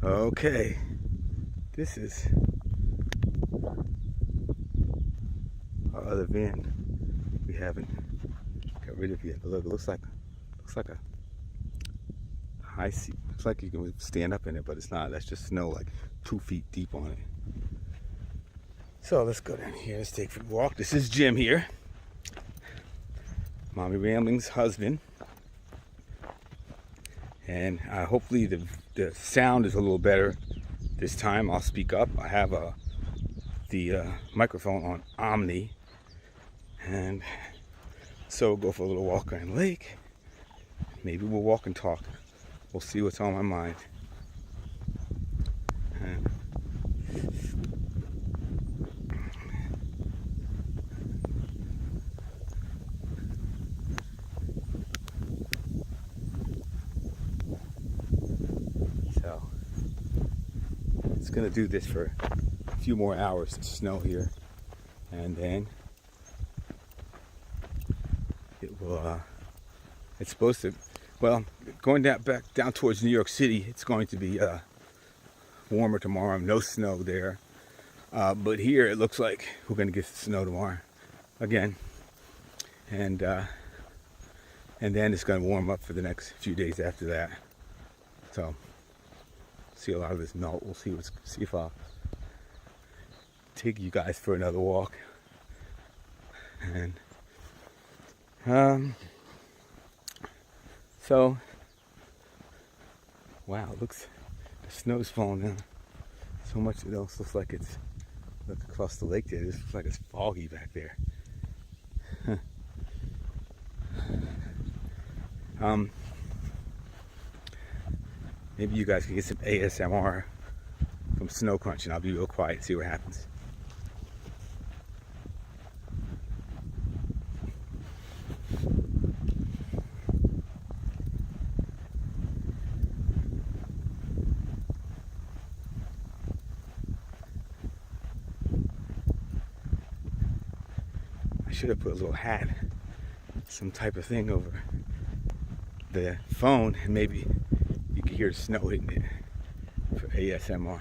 Okay, this is our other van. We haven't got rid of yet. But look, it looks like a high seat. Looks like you can stand up in it, but it's not. That's just snow, like 2 feet deep on it. So let's go down here. Let's take a walk. This is Jim here, Mommy Rambling's husband, and hopefully the sound is a little better this time. I'll speak up. I have the microphone on Omni, and so we'll go for a little walk around the lake. Maybe we'll walk and talk. We'll see what's on my mind. And so it's gonna do this for a few more hours of snow here, and then it will. It's supposed to. Well, going back down towards New York City, it's going to be warmer tomorrow. No snow there, but here it looks like we're going to get snow tomorrow again, and then it's going to warm up for the next few days after that. So, see a lot of this melt. We'll see if I'll take you guys for another walk, and so, wow, it looks, the snow's falling down so much it almost looks like it's, look across the lake there, it looks like it's foggy back there. Maybe you guys can get some ASMR from snow crunching. I'll be real quiet and see what happens. I should have put a little hat, some type of thing over the phone, and maybe you could hear the snow hitting it for ASMR.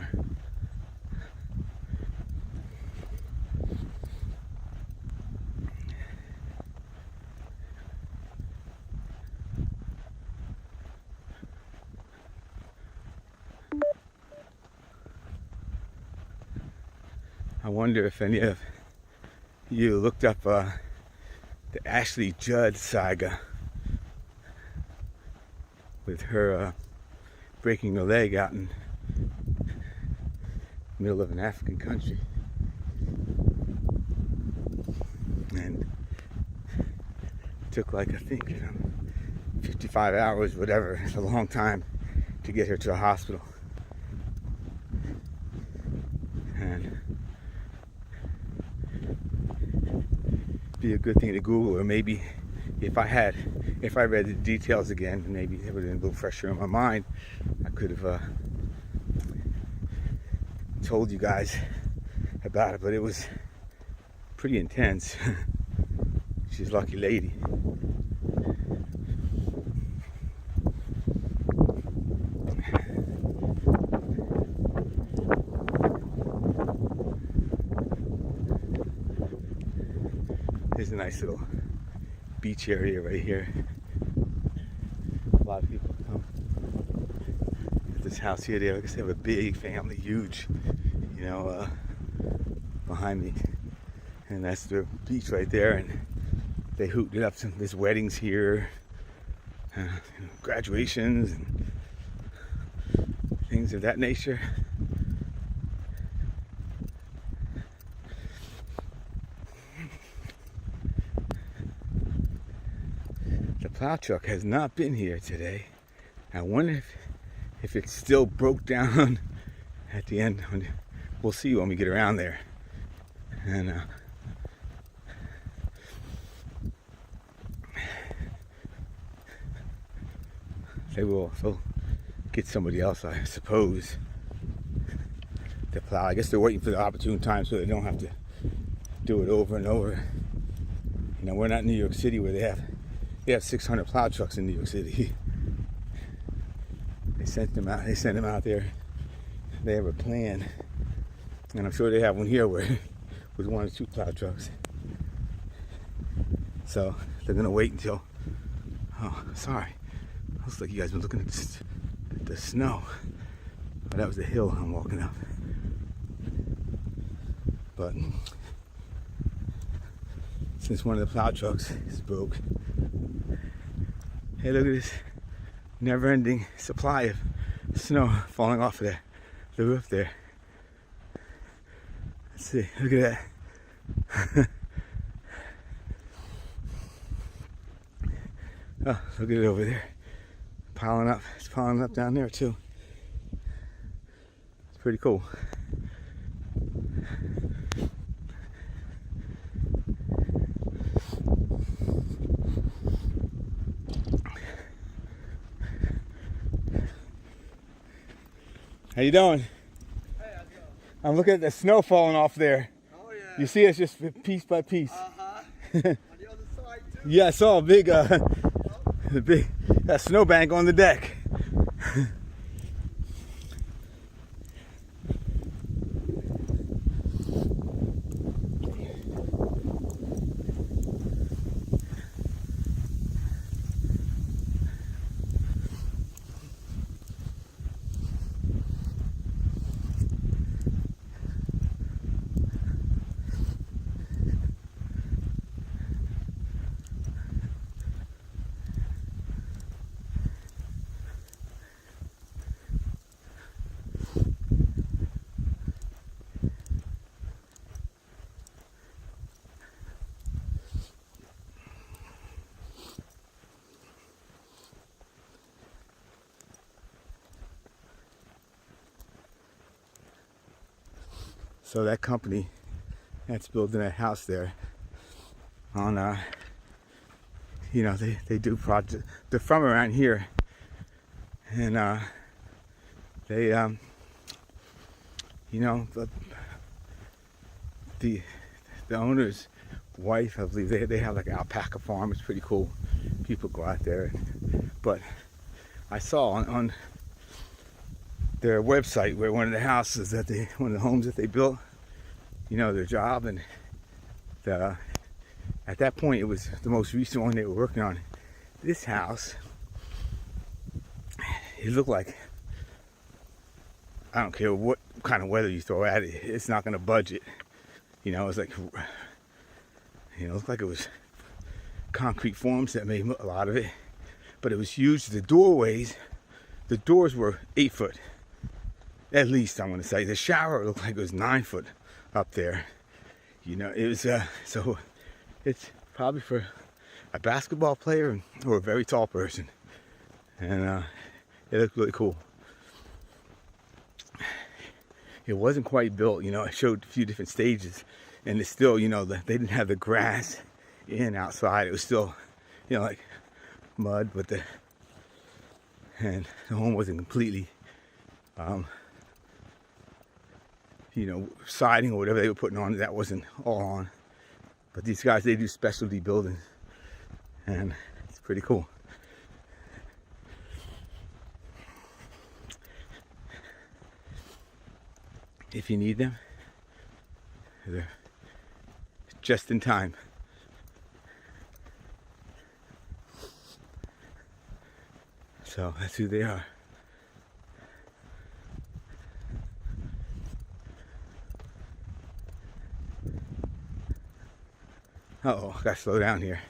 I wonder if any of you looked up the Ashley Judd saga with her breaking a leg out in the middle of an African country, and it took like, I think, 55 hours, whatever. It's a long time to get her to the hospital, and be a good thing to Google, or maybe if I read the details again, maybe it would have been a little fresher in my mind. I could have told you guys about it, but it was pretty intense. She's a lucky lady. There's a nice little beach area right here. A lot of people come at this house here. They have a big family, huge, behind me, and that's the beach right there. And they hooted up there's weddings here, graduations, and things of that nature. The plow truck has not been here today. I wonder if it still broke down at the end. We'll see when we get around there. And they will also get somebody else, I suppose, to plow. I guess they're waiting for the opportune time so they don't have to do it over and over. We're not in New York City where they have 600 plow trucks in New York City. They sent them out. They sent them out there. They have a plan, and I'm sure they have one here where with 1 or 2 plow trucks. So they're gonna wait until. Oh, sorry. Looks like you guys been looking at the snow. Oh, that was the hill I'm walking up. But since one of the plow trucks is broke, hey, look at this never-ending supply of snow falling off of the roof there. Let's see, look at that. Oh, look at it over there. Piling up. It's piling up down there too. It's pretty cool. How you doing? Hey, how's it going? I'm looking at the snow falling off there. Oh yeah. You see it's just piece by piece. On the other side too. Yeah, I saw a big the big snowbank on the deck. So that company that's building that house there on you know, they do projects. They're from around here, and they you know, the owner's wife, I believe, they have like an alpaca farm. It's pretty cool. People go out there, but I saw on their website where one of the houses that one of the homes that they built, you know, their job, and at that point it was the most recent one they were working on. This house, it looked like, I don't care what kind of weather you throw at it, it's not going to budge it. You know, it's like, you know, it looked like it was concrete forms that made a lot of it, but it was huge. The doors were 8 foot. At least, I'm going to say. The shower looked like it was 9 foot up there. You know, it was, so it's probably for a basketball player or a very tall person. And it looked really cool. It wasn't quite built, you know, it showed a few different stages. And it's still, you know, they didn't have the grass in outside. It was still, you know, like mud, but and the home wasn't completely, you know, siding or whatever they were putting on, that wasn't all on. But these guys, they do specialty buildings, and it's pretty cool. If you need them, they're just in time. So that's who they are. Uh-oh, I gotta slow down here.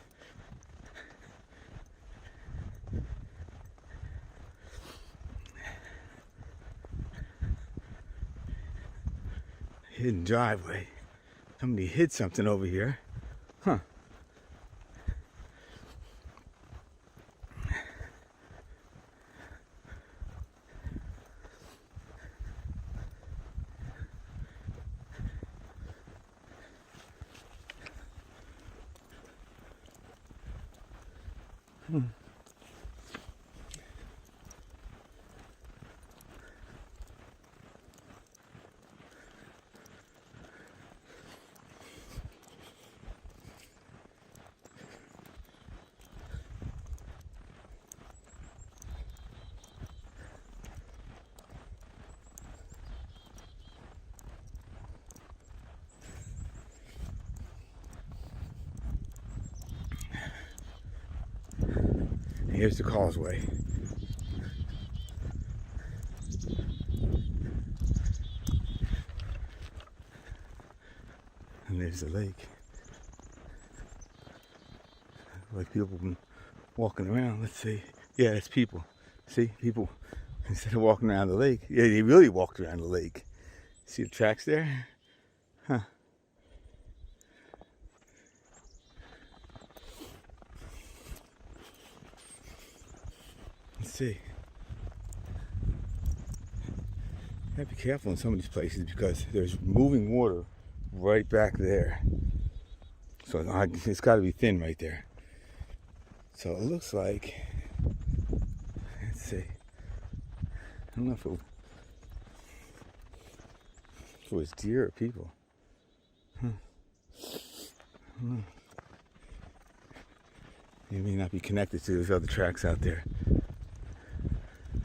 Hidden driveway. Somebody hid something over here. Huh. here's the causeway. And there's the lake. Like people been walking around. Let's see. Yeah, it's people. See, people, instead of walking around the lake, yeah, they really walked around the lake. See the tracks there? Huh. Let's see. You gotta be careful in some of these places because there's moving water right back there. So it's got to be thin right there. So it looks like, let's see. I don't know if it was deer or people. They may not be connected to those other tracks out there.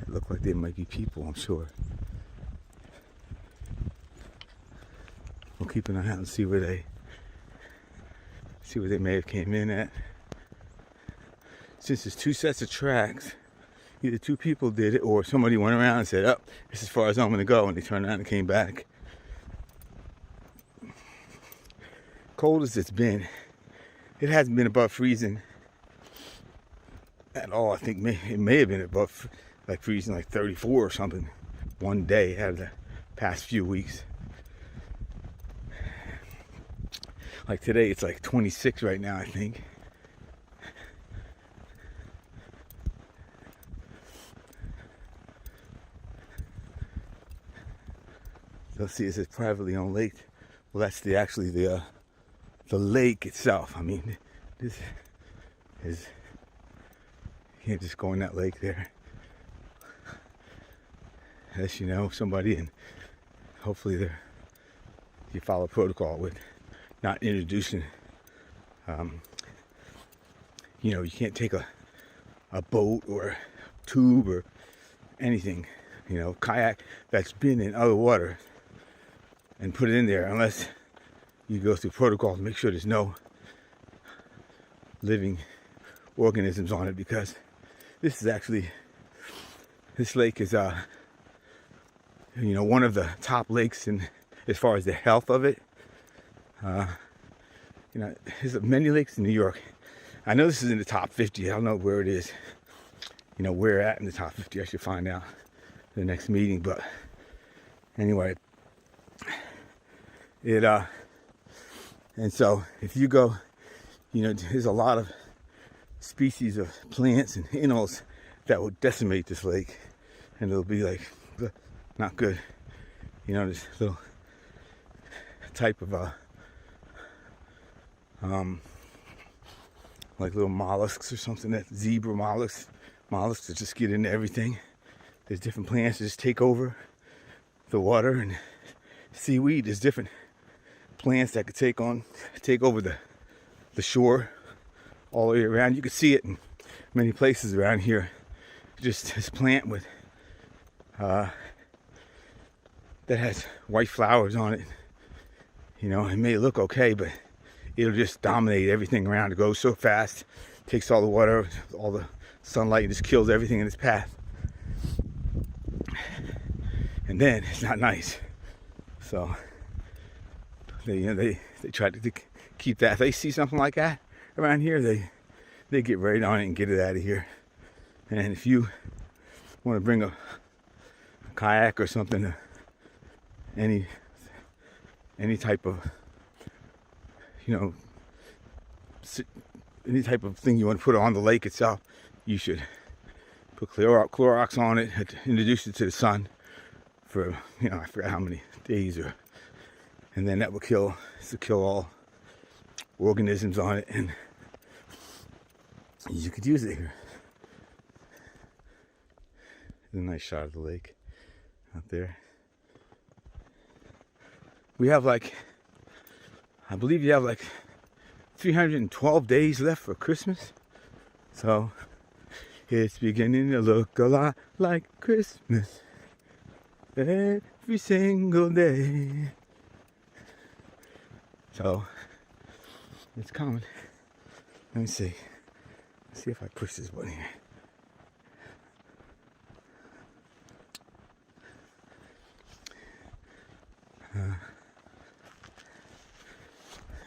It look like they might be people, I'm sure. We'll keep an eye out and see where they may have came in at. Since there's two sets of tracks, either two people did it or somebody went around and said, "Oh, this is as far as I'm going to go," and they turned around and came back. Cold as it's been, it hasn't been above freezing at all. I think it may have been above like freezing, like 34 or something one day out of the past few weeks. Like today, it's like 26 right now, I think. You'll see it says privately owned lake. Well, that's actually the lake itself. I mean, this is, you can't just go in that lake there unless you know somebody, and hopefully you follow protocol with not introducing. You can't take a boat or tube or anything, kayak that's been in other water and put it in there unless you go through protocol to make sure there's no living organisms on it, because this lake is one of the top lakes in as far as the health of it. There's many lakes in New York. I know this is in the top 50. I don't know where it is. Where at in the top 50. I should find out in the next meeting. But anyway, and so if you go, there's a lot of species of plants and animals that will decimate this lake, and it'll be like not good. This little type of like little mollusks or something, that zebra mollusks that just get into everything. There's different plants that just take over the water, and seaweed. There's different plants that could take over the shore all the way around. You can see it in many places around here. Just this plant with that has white flowers on it. It may look okay, but it'll just dominate everything around. It goes so fast, takes all the water, all the sunlight, and just kills everything in its path. And then it's not nice. So they try to keep that. If they see something like that around here, they get right on it and get it out of here. And if you want to bring a kayak or something, any type of any type of thing you want to put on the lake itself, you should put Clorox on it, introduce it to the sun for I forgot how many days, and then that will kill all organisms on it, and you could use it here. There's a nice shot of the lake out there. We have I believe you have 312 days left for Christmas. So it's beginning to look a lot like Christmas every single day. So it's coming. Let me see. Let's see if I push this button here.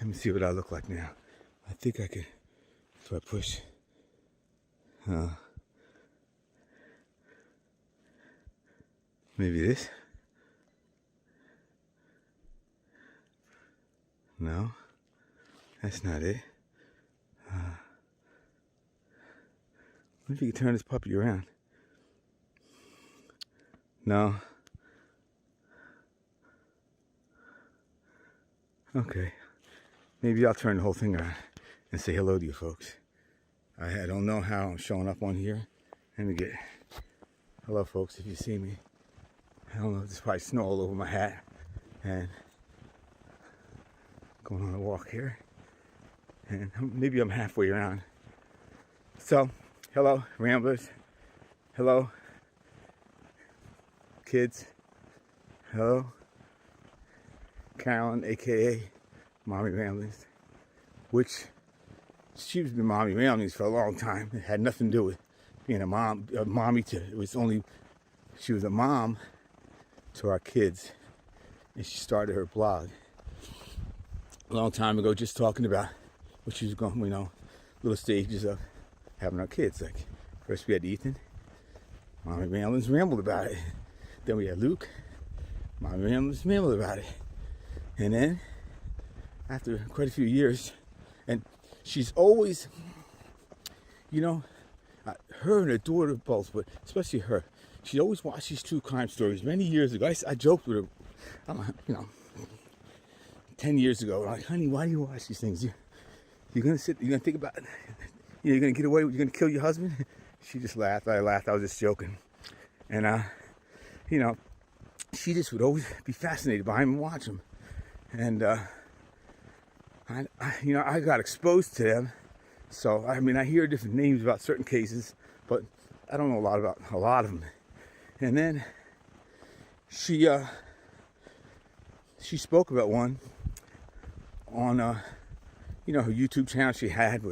me see what I look like now. I think I could, if I push. Maybe this? No, that's not it. What if you could turn this puppy around? No. Okay. Maybe I'll turn the whole thing around and say hello to you folks. I don't know how I'm showing up on here. Let me get hello folks if you see me. I don't know, there's probably snow all over my hat. And going on a walk here. And maybe I'm halfway around. So, hello, ramblers. Hello, kids. Hello, Carolyn, aka Mommy Ramblings. Which she's been Mommy Ramblings for a long time. It had nothing to do with being a mom, a mommy to. It was only she was a mom to our kids, and she started her blog a long time ago, just talking about what she was going, little stages of having our kids. Like first we had Ethan, Mommy Ramblings rambled about it. Then we had Luke, Mommy Ramblings rambled about it, and then after quite a few years, and she's always, her and her daughter both, but especially her, she always watched these true crime stories. Many years ago, I joked with her, 10 years ago, like, honey, why do you watch these things? You're gonna think about it. You're gonna get away, you're gonna kill your husband? She just laughed, I laughed, I was just joking. And, she just would always be fascinated by him and watch him. And, I got exposed to them. So, I hear different names about certain cases, but I don't know a lot about a lot of them. And then she spoke about one on, her YouTube channel she had,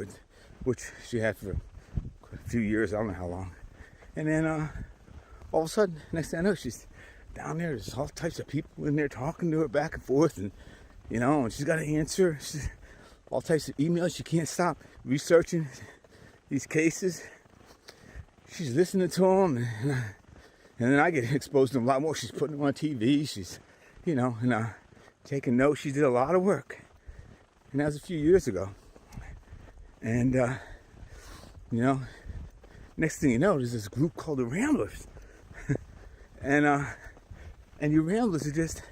which she had for a few years, I don't know how long. And then all of a sudden, next thing I know, she's down there. There's all types of people in there talking to her back and forth, and and she's got to answer all types of emails. She can't stop researching these cases. She's listening to them, and then I get exposed to them a lot more. She's putting them on TV. She's, taking notes. She did a lot of work, and that was a few years ago. And next thing you know, there's this group called the Ramblers, and you Ramblers are just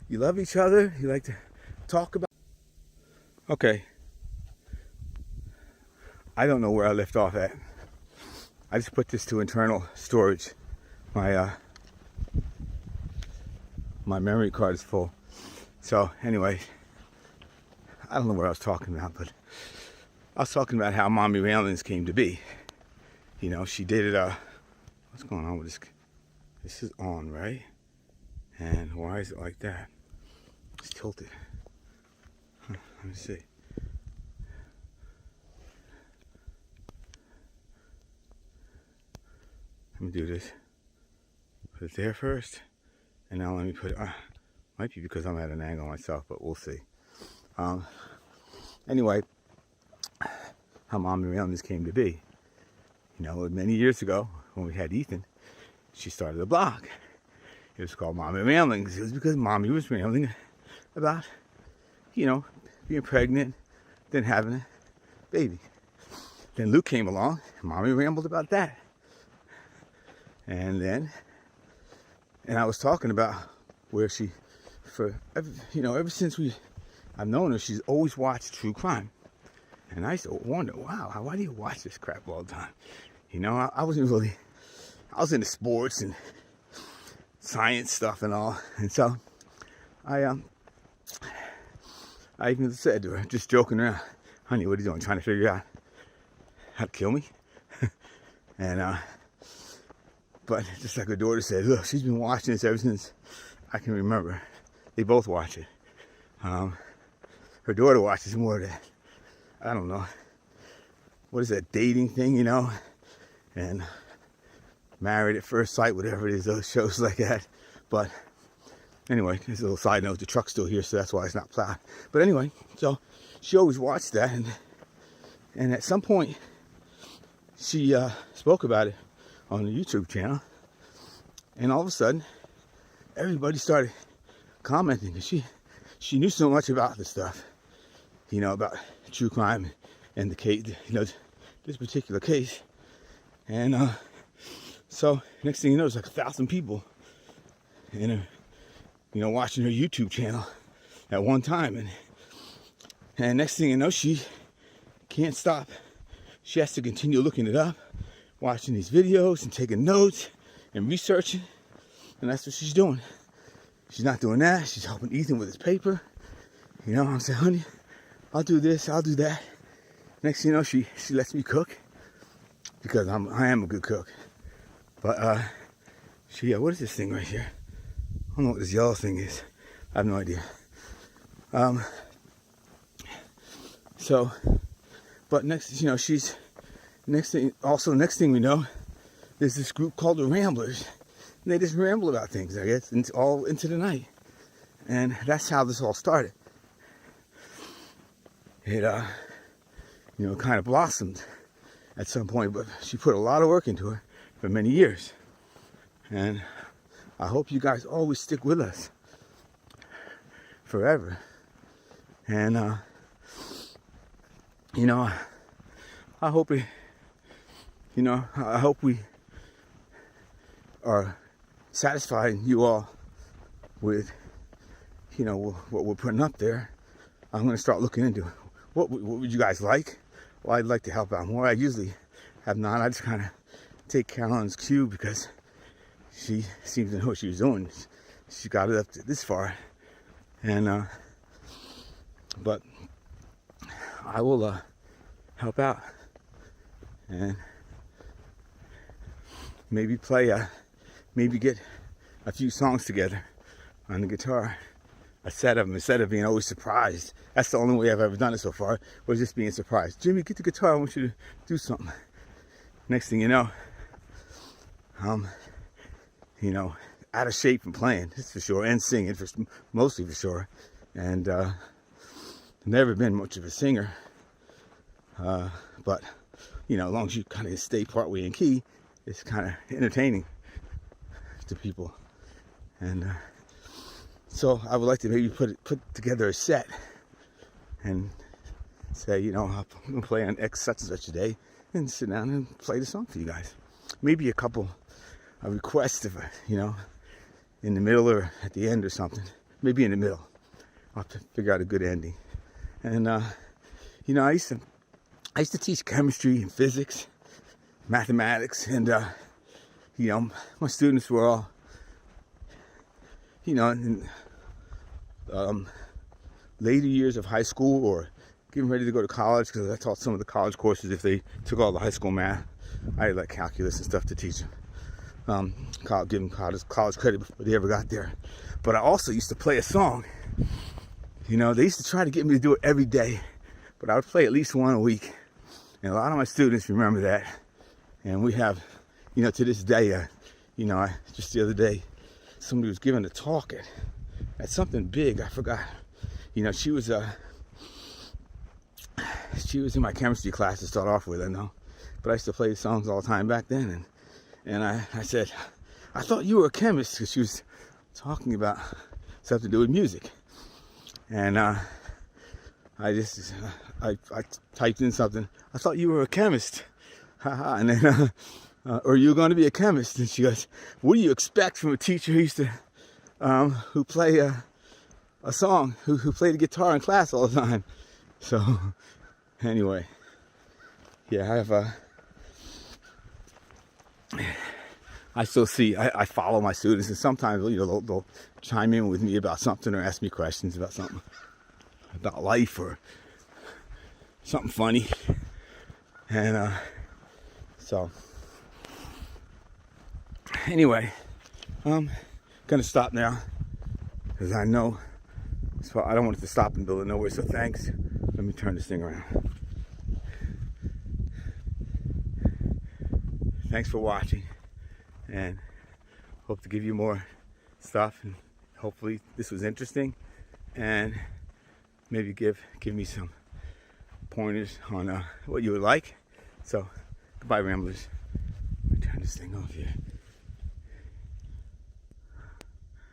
you love each other. You like to talk about. Okay. I don't know where I left off at. I just put this to internal storage. My memory card is full. So anyway, I don't know what I was talking about, but I was talking about how Mommy Ramblings came to be. She did it. What's going on with this? This is on, right? And why is it like that? It's tilted. Let me see. Let me do this. Put it there first, and now let me put it. Might be because I'm at an angle myself, but we'll see. Anyway, how Mommy Ramblings came to be. Many years ago when we had Ethan, she started a blog. It was called Mommy Ramblings. It was because Mommy was rambling about, being pregnant, then having a baby. Then Luke came along, and Mommy rambled about that. And I was talking about where ever since I've known her, she's always watched true crime. And I used to wonder, wow, why do you watch this crap all the time? I was into sports and science stuff and all. And so I even said to her, just joking around, honey, what are you doing? Trying to figure out how to kill me? And, but just like her daughter said, look, she's been watching this ever since I can remember. They both watch it. Her daughter watches more of that. I don't know. What is that dating thing, And Married at First Sight, whatever it is, those shows like that. But Anyway, there's a little side note, the truck's still here, so that's why it's not plowed. But anyway, so she always watched that, and at some point, she spoke about it on the YouTube channel, and all of a sudden, everybody started commenting, and she knew so much about this stuff, about true crime and the case, this particular case. And so next thing you know, there's like 1,000 people watching her YouTube channel at one time, and next thing you know, she can't stop. She has to continue looking it up, watching these videos and taking notes and researching, and that's what she's doing. She's not doing that. She's helping Ethan with his paper. I'm saying, honey, I'll do this, I'll do that. Next thing you know, she lets me cook, because I am a good cook. But what is this thing right here? I don't know what this yellow thing is. I have no idea. But next thing we know, there's this group called the Ramblers, and they just ramble about things, I guess, all into the night. And that's how this all started. It kind of blossomed at some point, but she put a lot of work into it for many years. And I hope you guys always stick with us forever. And I hope we are satisfying you all with what we're putting up there. I'm going to start looking into what would you guys like. Well, I'd like to help out more. I usually have not. I just kind of take Caroline's cue, because she seems to know what she was doing. She got it up to this far, and but I will help out and maybe get a few songs together on the guitar. A set of them, instead of being always surprised. That's the only way I've ever done it so far, was just being surprised. Jimmy, get the guitar, I want you to do something. Next thing you know, out of shape from playing, that's for sure, and singing, mostly for sure. And never been much of a singer. But, as long as you kind of stay partway in key, it's kind of entertaining to people. And so I would like to maybe put together a set and say, I'm going to play on X such and such a day, and sit down and play the song for you guys. Maybe a couple of requests, if in the middle or at the end or something. Maybe in the middle. I'll have to figure out a good ending. And I used to teach chemistry and physics, mathematics, and my students were all in later years of high school or getting ready to go to college, because I taught some of the college courses if they took all the high school math. I had like calculus and stuff to teach them. Give them college credit before they ever got there. But I also used to play a song. They used to try to get me to do it every day, but I would play at least one a week. And a lot of my students remember that. And we have, to this day, just the other day, somebody was giving a talk at something big. I forgot. She was in my chemistry class to start off with, I know. But I used to play songs all the time back then. And I said, I thought you were a chemist, because she was talking about something to do with music. And I typed in something. I thought you were a chemist. Haha. And then, or you're going to be a chemist. And she goes, what do you expect from a teacher who play a song, who played the guitar in class all the time? So, anyway, yeah, I still see, I follow my students, and sometimes they'll chime in with me about something or ask me questions about something, about life or something funny. And so anyway, I'm gonna stop now, because I know I don't want it to stop in the middle of nowhere. So thanks. Let me turn this thing around. Thanks for watching, and hope to give you more stuff and hopefully this was interesting, and maybe give me some pointers on what you would like. So, goodbye, ramblers. Let me turn this thing off here.